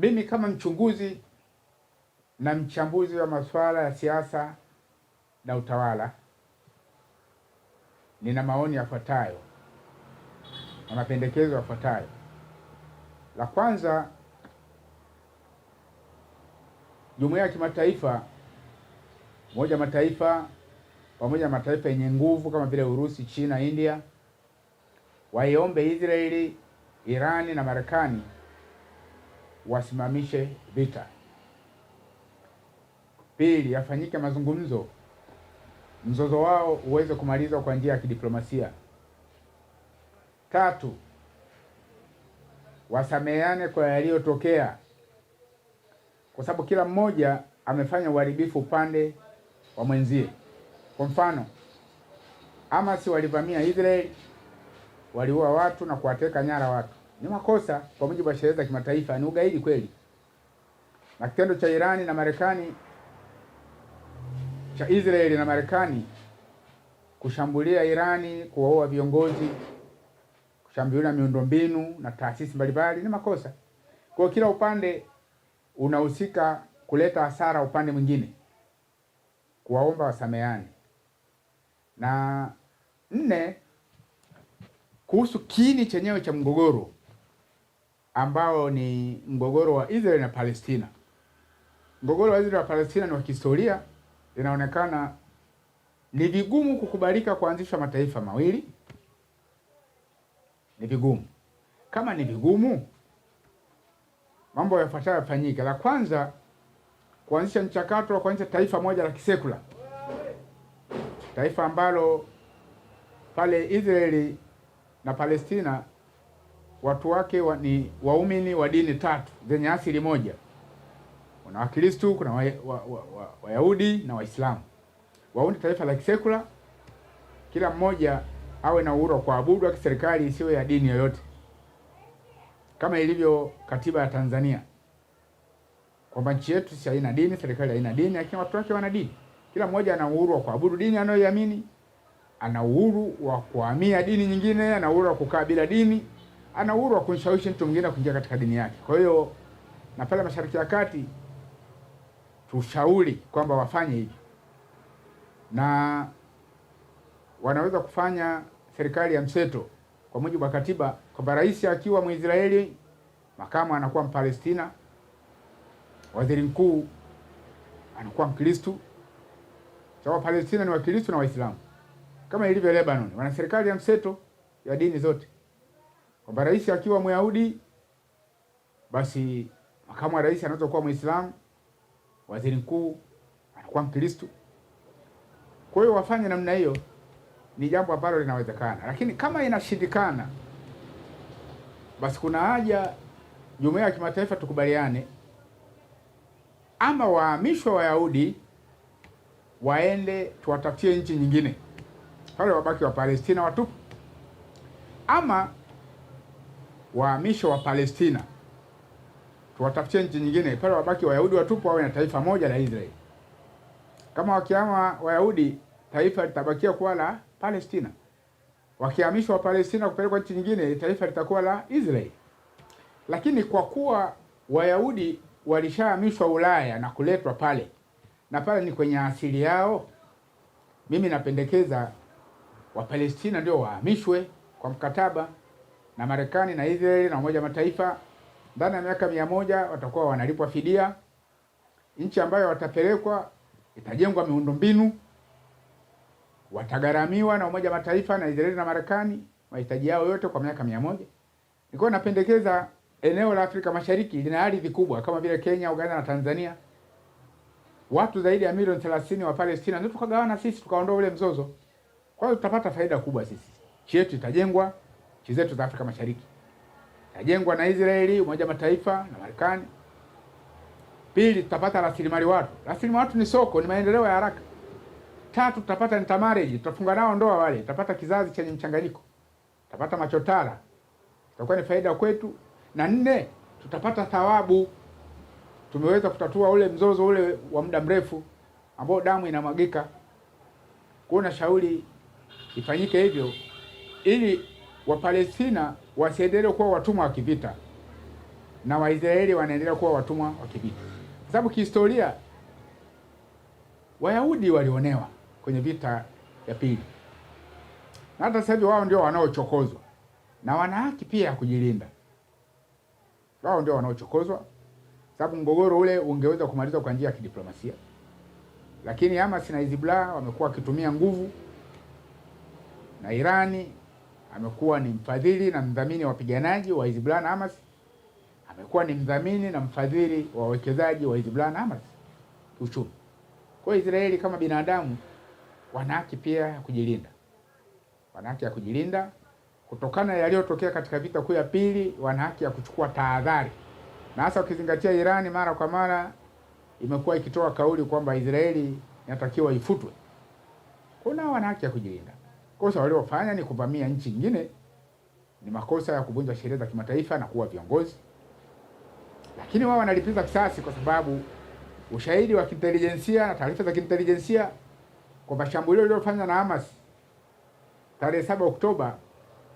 Mimi kama mchunguzi na mchambuzi wa masuala ya siasa na utawala, nina maoni yafuatayo na mapendekezo yafuatayo. La kwanza, jumuiya ya kimataifa, Umoja wa Mataifa pamoja na mataifa yenye nguvu kama vile Urusi, China, India, waiombe Israeli, Irani na Marekani wasimamishe vita. Pili, yafanyike mazungumzo, mzozo wao uweze kumalizwa kwa njia ya kidiplomasia. Tatu, wasameheane kwa yaliyotokea, kwa sababu kila mmoja amefanya uharibifu upande wa mwenzie. Kwa mfano, Hamas walivamia Israeli, waliua watu na kuwateka nyara watu. Ni makosa kwa mujibu wa sheria za kimataifa, ni ugaidi kweli. Na kitendo cha Irani na Marekani, cha Israeli na Marekani kushambulia Irani, kuwaua viongozi, kushambulia miundombinu na taasisi mbalimbali ni makosa. Kwa kila upande unahusika kuleta hasara upande mwingine, kuwaomba wasameheane. Na nne, kuhusu kiini chenyewe cha mgogoro ambao ni mgogoro wa Israeli na Palestina. Mgogoro wa Israeli na Palestina ni wa kihistoria. Inaonekana ni vigumu kukubalika kuanzisha mataifa mawili. Ni vigumu. Kama ni vigumu, mambo yafuatayo yafanyike. La kwanza, kuanzisha mchakato wa kuanzisha taifa moja la kisekula, taifa ambalo pale Israeli na Palestina watu wake ni waumini wa dini tatu zenye asili moja. Kuna Wakristo, kuna Wayahudi na Waislamu. Waunde taifa la kisekula, kila mmoja awe na uhuru wa kuabudu wa kiserikali isiwe ya dini yoyote, kama ilivyo katiba ya Tanzania, kwamba nchi yetu si haina dini, serikali haina dini, lakini watu wake wana dini. Kila mmoja ana uhuru wa kuabudu dini anayoiamini, ana uhuru wa kuhamia dini nyingine, ana uhuru wa kukaa bila dini, ana uhuru wa kumshawishi mtu mwingine kuingia katika dini yake. Kwa hiyo na pale Mashariki ya Kati tushauri kwamba wafanye hivi, na wanaweza kufanya serikali ya mseto kwa mujibu wa katiba, kwamba rais akiwa Mwisraeli, makamu anakuwa Mpalestina, waziri mkuu anakuwa Mkristo. Sawa, Palestina ni Wakristo na Waislamu kama ilivyo Lebanon, wana serikali ya mseto ya dini zote. Kwamba rais akiwa Myahudi, basi makamu wa rais anaweza kuwa Muislamu, waziri mkuu anakuwa Mkristo. Kwa hiyo wafanye namna hiyo, ni jambo ambalo linawezekana. Lakini kama inashindikana, basi kuna haja jumuiya ya kimataifa tukubaliane, ama wahamishwe Wayahudi waende tuwatafutie nchi nyingine, pale wabaki wa Palestina watupu, ama wahamishwe wa Palestina tuwatafutie nchi nyingine, pale wabaki Wayahudi watupu, wawe na taifa moja la Israeli. Kama wakihama Wayahudi, taifa litabakia kuwa la Palestina. Wakihamishwa wa Palestina kupelekwa nchi nyingine, taifa litakuwa la Israeli. Lakini kwa kuwa Wayahudi walishahamishwa Ulaya na kuletwa pale, na pale ni kwenye asili yao, mimi napendekeza Wapalestina ndio wahamishwe kwa mkataba na Marekani na Israeli na Umoja wa Mataifa. Ndani ya miaka 100 watakuwa wanalipwa fidia. Nchi ambayo watapelekwa itajengwa miundombinu, watagharamiwa na Umoja wa Mataifa na Israeli na Marekani mahitaji yao yote kwa miaka 100. Niko napendekeza eneo la Afrika Mashariki lina ardhi kubwa kama vile Kenya, Uganda na Tanzania. Watu zaidi ya milioni 30 wa Palestina, ndio tukagawana sisi, tukaondoa ule mzozo. Kwa hiyo tutapata faida kubwa sisi. Nchi yetu itajengwa, nchi zetu za Afrika Mashariki itajengwa na Israeli, Umoja wa Mataifa na Marekani. Pili, tutapata rasilimali watu. Rasilimali watu ni soko, ni maendeleo ya haraka. Tatu, tutapata intermarriage, tutafunga nao ndoa wale, tutapata kizazi chenye mchanganyiko. Tutapata machotara. Itakuwa ni faida kwetu. Na nne, tutapata thawabu. Tumeweza kutatua ule mzozo ule wa muda mrefu ambao damu inamwagika. Kuna shauri ifanyike hivyo ili Wapalestina wasiendelee kuwa watumwa wa kivita. na Waisraeli wanaendelea kuwa watumwa wa kivita, kwa sababu kihistoria Wayahudi walionewa kwenye vita ya pili, na hata sasa hivi wao ndio wanaochokozwa na wana haki pia ya kujilinda. Wao ndio wanaochokozwa, sababu mgogoro ule ungeweza kumalizwa kwa njia ya kidiplomasia, lakini Hamas na Hezbollah wamekuwa wakitumia nguvu, na Irani amekuwa ni mfadhili na mdhamini wa wapiganaji wa Hezbollah na Hamas, amekuwa ni mdhamini na mfadhili wa wawekezaji wa Hezbollah na Hamas kiuchumi. Kwa Israeli kama binadamu wana haki pia ya kujilinda, wana haki ya kujilinda kutokana na yaliyotokea katika vita kuu ya pili. Wana haki ya kuchukua tahadhari, na hasa ukizingatia Irani mara kwa mara imekuwa ikitoa kauli kwamba Israeli inatakiwa ifutwe. Kuna wana haki ya kujilinda. Kosa waliofanya ni kuvamia nchi nyingine, ni makosa ya kuvunja sheria za kimataifa na kuwa viongozi, lakini wao wanalipiza kisasi kwa sababu ushahidi wa kiintelijensia na taarifa za kiintelijensia kwamba shambulio lililofanywa na Hamas tarehe 7 Oktoba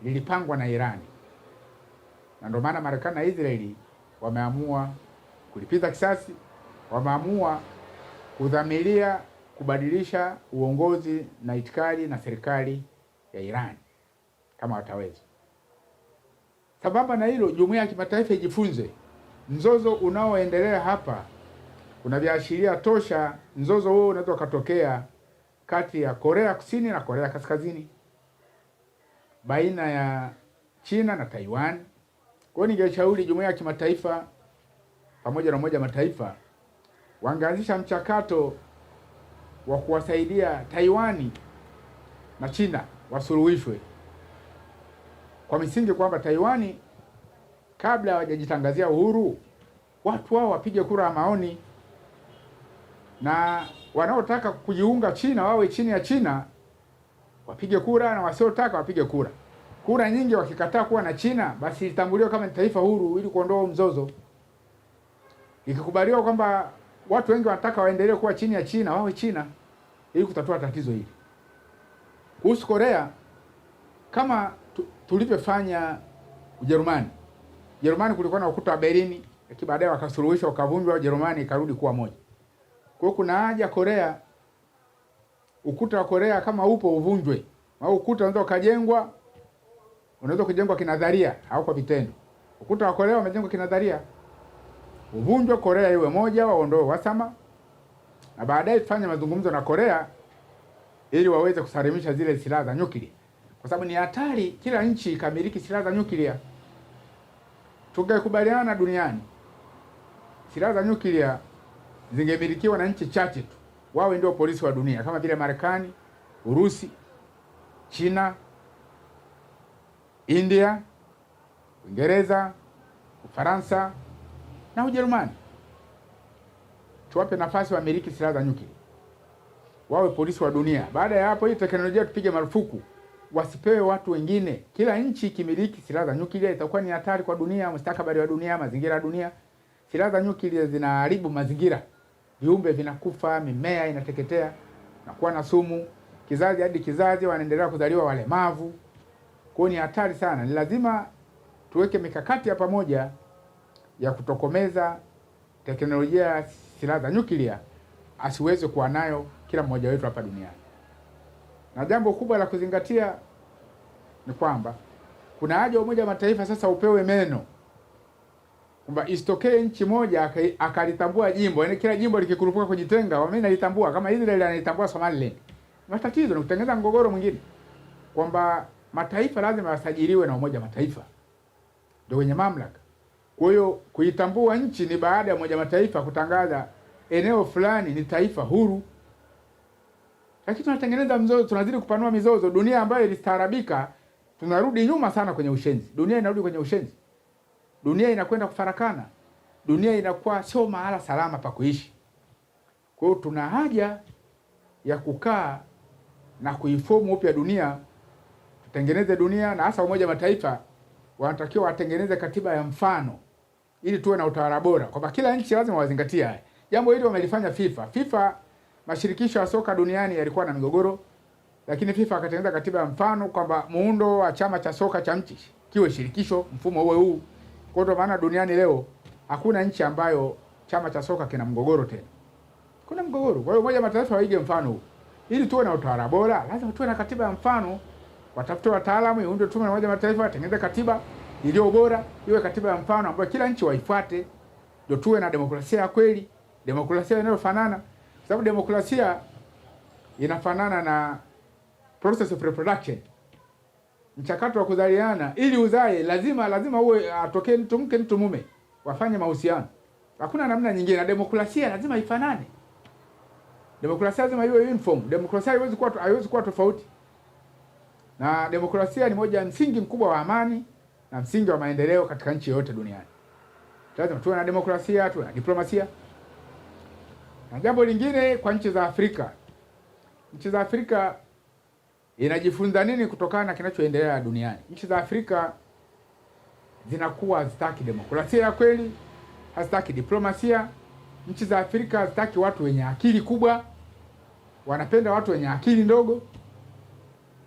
lilipangwa na Irani, na ndio maana Marekani na Israeli wameamua kulipiza kisasi, wameamua kudhamiria kubadilisha uongozi na itikadi na serikali ya Irani kama wataweza. Sambamba na hilo, jumuiya ya kimataifa ijifunze. Mzozo unaoendelea hapa kuna viashiria tosha. Mzozo huo unaweza ukatokea kati ya Korea Kusini na Korea Kaskazini, baina ya China na Taiwan. Kwa hiyo ningeshauri jumuiya ya kimataifa pamoja na Umoja wa Mataifa wangeanzisha mchakato wa kuwasaidia Taiwani na China wasuluhishwe kwa misingi kwamba Taiwani kabla hawajajitangazia uhuru, watu wao wapige kura ya maoni, na wanaotaka kujiunga China wawe chini ya China wapige kura, na wasiotaka wapige kura. Kura nyingi wakikataa kuwa na China, basi litambuliwa kama ni taifa huru ili kuondoa mzozo. Ikikubaliwa kwamba watu wengi wanataka waendelee kuwa chini ya China, wawe China ili kutatua tatizo hili. Kuhusu Korea, kama tulivyofanya Ujerumani. Ujerumani kulikuwa na ukuta wa Berlin, lakini baadaye wakasuluhisha, ukavunjwa, Ujerumani ikarudi kuwa moja. Kwa hiyo kuna haja Korea, ukuta wa Korea kama upo uvunjwe. Au ukuta unaweza ukajengwa, unaweza kujengwa kinadharia au kwa vitendo. Ukuta wa Korea umejengwa kinadharia, uvunjwe, Korea iwe moja, waondoe uhasama, na baadaye tufanye mazungumzo na Korea ili waweze kusalimisha zile silaha za nyuklia, kwa sababu ni hatari kila nchi ikamiliki silaha za nyuklia. Tungekubaliana duniani silaha za nyuklia zingemilikiwa na nchi chache tu, wawe ndio polisi wa dunia, kama vile Marekani, Urusi, China, India, Uingereza, Ufaransa na Ujerumani. Tuwape nafasi wamiliki silaha za nyuklia, wawe polisi wa dunia. Baada ya hapo, hii teknolojia tupige marufuku, wasipewe watu wengine. Kila nchi ikimiliki silaha za nyuklia itakuwa ni hatari kwa dunia, mustakabali wa dunia, mazingira ya dunia. Silaha za nyuklia zinaharibu mazingira, viumbe vinakufa, mimea inateketea na kuwa na sumu, kizazi hadi kizazi wanaendelea kuzaliwa walemavu. Kwa hiyo ni hatari sana. Ni lazima tuweke mikakati ya pamoja ya kutokomeza teknolojia ya silaha za nyuklia, asiweze kuwa nayo kila mmoja wetu hapa duniani. Na jambo kubwa la kuzingatia ni kwamba kuna haja Umoja wa Mataifa sasa upewe meno, kwamba isitokee nchi moja akalitambua jimbo, yaani kila jimbo likikurupuka kujitenga, wao nalitambua, kama Israeli analitambua Somaliland. Matatizo ni kutengeneza mgogoro mwingine, kwamba mataifa lazima wasajiliwe na Umoja wa Mataifa, ndio wenye mamlaka. Kwa hiyo kuitambua nchi ni baada ya Umoja wa Mataifa kutangaza eneo fulani ni taifa huru. Lakini tunatengeneza mzozo, tunazidi kupanua mizozo. Dunia ambayo ilistaarabika, tunarudi nyuma sana kwenye ushenzi. Dunia inarudi kwenye ushenzi. Dunia inakwenda kufarakana. Dunia inakuwa sio mahala salama pa kuishi. Kwa hiyo tuna haja ya kukaa na kuifomu upya dunia, tutengeneze dunia, na hasa Umoja wa Mataifa wanatakiwa watengeneze katiba ya mfano ili tuwe na utawala bora, kwamba kila nchi lazima wazingatie haya. Jambo hili wamelifanya FIFA. Mashirikisho ya soka duniani yalikuwa na migogoro, lakini FIFA akatengeneza katiba ya mfano kwamba muundo wa chama cha soka cha nchi kiwe shirikisho, mfumo uwe huu. Kwa hiyo maana duniani leo hakuna nchi ambayo chama cha soka kina mgogoro tena. Kuna mgogoro. Kwa hiyo Umoja wa Mataifa waige mfano huu. Ili tuwe na utawala bora, lazima tuwe na katiba ya mfano. Watafute wataalamu, iundwe tume ya Umoja wa Mataifa, watengeneze katiba iliyo bora, iwe katiba ya mfano ambayo kila nchi waifuate, ndio tuwe na demokrasia ya kweli, demokrasia inayofanana. Sababu demokrasia inafanana na process of reproduction. Mchakato wa kuzaliana, ili uzae lazima uwe atokee mtu mke mtu mume, wafanye mahusiano. Hakuna namna nyingine. Na demokrasia lazima ifanane. Demokrasia lazima iwe uniform. Demokrasia haiwezi kuwa tofauti. Na demokrasia ni moja ya msingi mkubwa wa amani na msingi wa maendeleo katika nchi yote duniani. Lazima tuwe na demokrasia, tuwe na diplomasia. Na jambo lingine kwa nchi za Afrika. Nchi za Afrika inajifunza nini kutokana na kinachoendelea duniani? Nchi za Afrika zinakuwa hazitaki demokrasia ya kweli, hazitaki diplomasia. Nchi za Afrika hazitaki watu wenye akili kubwa, wanapenda watu wenye akili ndogo.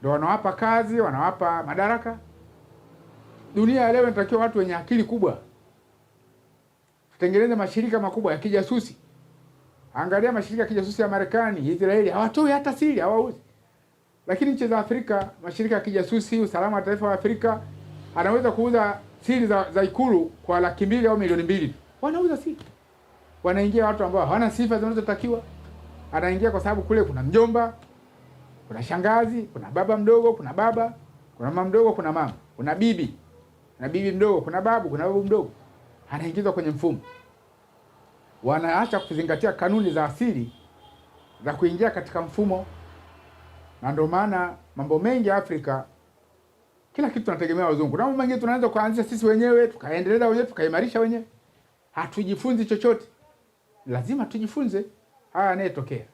Ndio wanawapa kazi, wanawapa madaraka. Dunia ya leo inatakiwa watu wenye akili kubwa. Tutengeneze mashirika makubwa ya kijasusi. Angalia mashirika ya kijasusi ya Marekani, Israeli, hawatoi hata siri, hawauzi. Lakini nchi za Afrika, mashirika ya kijasusi, usalama wa taifa wa Afrika, anaweza kuuza siri za ikulu kwa $200,000 au $2,000,000. Wanauza siri. Wanaingia watu ambao hawana sifa zinazotakiwa. Anaingia kwa sababu kule kuna mjomba, kuna shangazi, kuna baba mdogo, kuna baba, kuna mama mdogo, kuna mama, kuna bibi, kuna bibi mdogo, kuna babu mdogo. Anaingizwa kwenye mfumo. Wanaacha kuzingatia kanuni za asili za kuingia katika mfumo. Na ndio maana mambo mengi Afrika, kila kitu tunategemea wazungu. Na mambo mengi tunaanza kuanzisha sisi wenyewe, tukaendeleza wenyewe, tukaimarisha wenyewe. Hatujifunzi chochote. Lazima tujifunze haya yanayotokea.